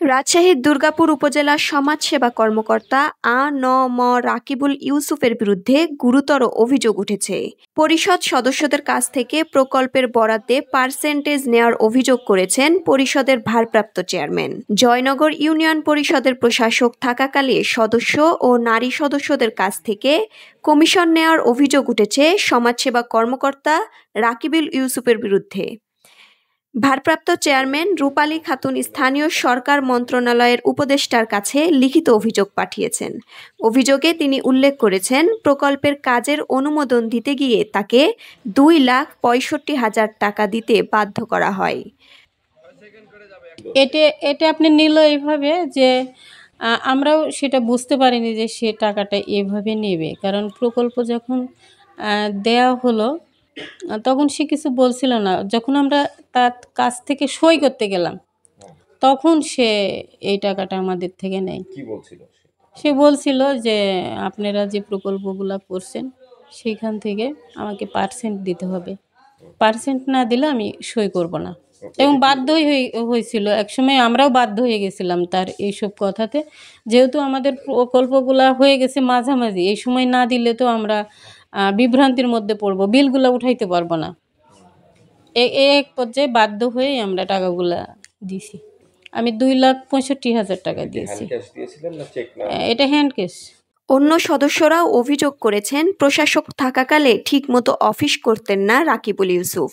রাজশাহীর দুর্গাপুর উপজেলার সমাজসেবা কর্মকর্তা আ.ন.ম রাকিবুল ইউসুফের বিরুদ্ধে গুরুতর অভিযোগ উঠেছে। পরিষদ সদস্যদের কাছ থেকে প্রকল্পের বরাদ্দে পার্সেন্টেজ নেওয়ার অভিযোগ করেছেন পরিষদের ভারপ্রাপ্ত চেয়ারম্যান। জয়নগর ইউনিয়ন পরিষদের প্রশাসক থাকাকালে সদস্য ও নারী সদস্যদের কাছ থেকে কমিশন নেওয়ার অভিযোগ উঠেছে সমাজসেবা কর্মকর্তা রাকিবুল ইউসুফের বিরুদ্ধে। ভারপ্রাপ্ত চেয়ারম্যান রূপালী খাতুন স্থানীয় সরকার মন্ত্রণালয়ের উপদেষ্টার কাছে লিখিত অভিযোগ পাঠিয়েছেন। অভিযোগে তিনি উল্লেখ করেছেন, প্রকল্পের কাজের অনুমোদন দিতে গিয়ে তাকে 2,65,000 টাকা দিতে বাধ্য করা হয়। এটা আপনি নিল এইভাবে যে আমরাও সেটা বুঝতে পারিনি যে সে টাকাটা এভাবে নেবে, কারণ প্রকল্প যখন দেয়া হলো তখন সে কিছু বলছিল না। যখন আমরা তার কাছ থেকে সই করতে গেলাম তখন সে এই টাকাটা আমাদের থেকে নেয়। সে বলছিল যে আপনারা যে প্রকল্পগুলো করছেন সেইখান থেকে আমাকে পার্সেন্ট দিতে হবে, পার্সেন্ট না দিলে আমি সই করব না। এবং বাধ্যই হয়েছিল, একসময় আমরাও বাধ্য হয়ে গেছিলাম তার এইসব কথাতে, যেহেতু আমাদের প্রকল্পগুলো হয়ে গেছে মাঝামাঝি, এই সময় না দিলে তো আমরা বিভ্রান্তির মধ্যে পড়ব, বিলগুলো উঠাইতে পারবো না। এক পর্যায়ে বাধ্য হয়ে আমরা টাকাগুলা দিছি। আমি 2,65,000 টাকা দিয়েছি। এটা হ্যান্ড ক্যাশ। অন্য সদস্যরাও অভিযোগ করেছেন, প্রশাসক থাকাকালে ঠিকমতো অফিস করতেন না রাকিবুল ইউসুফ।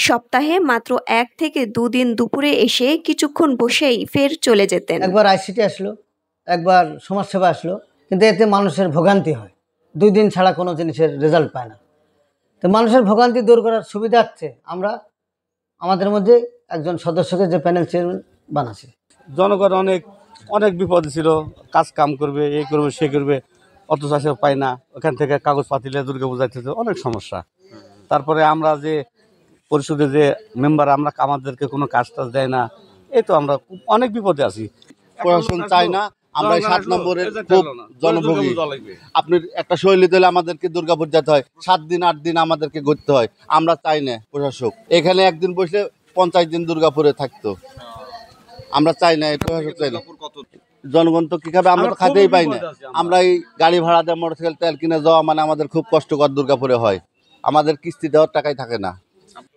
সপ্তাহে মাত্র 1 থেকে 2 দিন দুপুরে এসে কিছুক্ষণ বসেই ফের চলে যেতেন। একবার আইসিটি আসলো, একবার সমাজসেবা আসলো, কিন্তু এতে মানুষের ভোগান্তি হয়। 2 দিন ছাড়া কোনো জিনিসের রেজাল্ট পায় না। তো মানুষের ভোগান্তি দূর করার সুবিধার্থে আমরা আমাদের মধ্যে একজন সদস্যকে যে প্যানেল চেয়ারম্যান বানাচ্ছি। জনগণ অনেক বিপদে ছিল, কাজ কাম করবে, এই করবে সে করবে, অত চাষে পায় না, ওখান থেকে কাগজ পাতিলে দুর্গা পূজাইতে অনেক সমস্যা। তারপরে আমরা যে পরিষদের যে মেম্বার, আমরা আমাদেরকে কোনো কাজ টাজ দেয় না, এই তো আমরা অনেক বিপদে আছি। প্রশাসন চাই না, আমরা 7 নম্বরের খুব জনভোগী। আপনি একটা শৈলী দিলে আমাদেরকে দুর্গাপুর যেতে হয়, 7 দিন 8 দিন আমাদেরকে ঘুরতে হয়। আমরা চাই না প্রশাসক এখানে একদিন বসলে 50 দিন দুর্গাপুরে থাকতো। আমরা চাই না, প্রশাসক চাই না। জনগণ তো কি খাবে, আমরা তো খাইতেই পাই না। আমরা এই গাড়ি ভাড়া দেওয়া, মোটরসাইকেল তেল কিনে যাওয়া মানে আমাদের খুব কষ্টকর দুর্গাপুরে হয়। আমাদের কিস্তি দেওয়ার টাকাই থাকে না।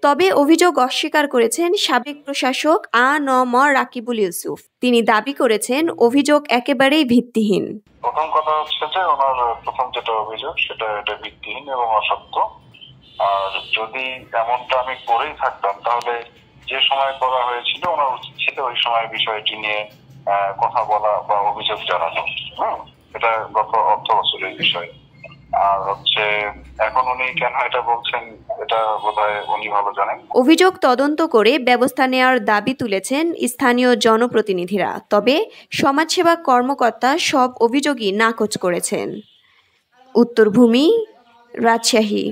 তবে অভিযোগ অস্বীকার করেছেন সাবেক প্রশাসক আ.ন.ম রাকিবুল ইউসুফ। তিনি দাবি করেছেন, অভিযোগ একেবারেই ভিত্তিহীন। প্রথম কথা হচ্ছে যে ওনার প্রথম যেটা অভিযোগ সেটা ভিত্তিহীন এবং অসত্য। আর যদি এমনটা আমি করেই থাকতাম তাহলে যে সময় করা হয়েছিল ওনার উচিত ছিল ওই সময় বিষয়টি নিয়ে কথা বলা বা অভিযোগ জানানো। এটা গত অর্থ বছরের বিষয়। আর হচ্ছে এখন উনি কেন এটা বলছেন এটা বোধহয় উনি ভালো জানেন। অভিযোগ তদন্ত করে ব্যবস্থা নেওয়ার দাবি তুলেছেন স্থানীয় জনপ্রতিনিধিরা। তবে সমাজসেবা কর্মকর্তা সব অভিযোগই নাকচ করেছেন। উত্তরভূমি, রাজশাহী।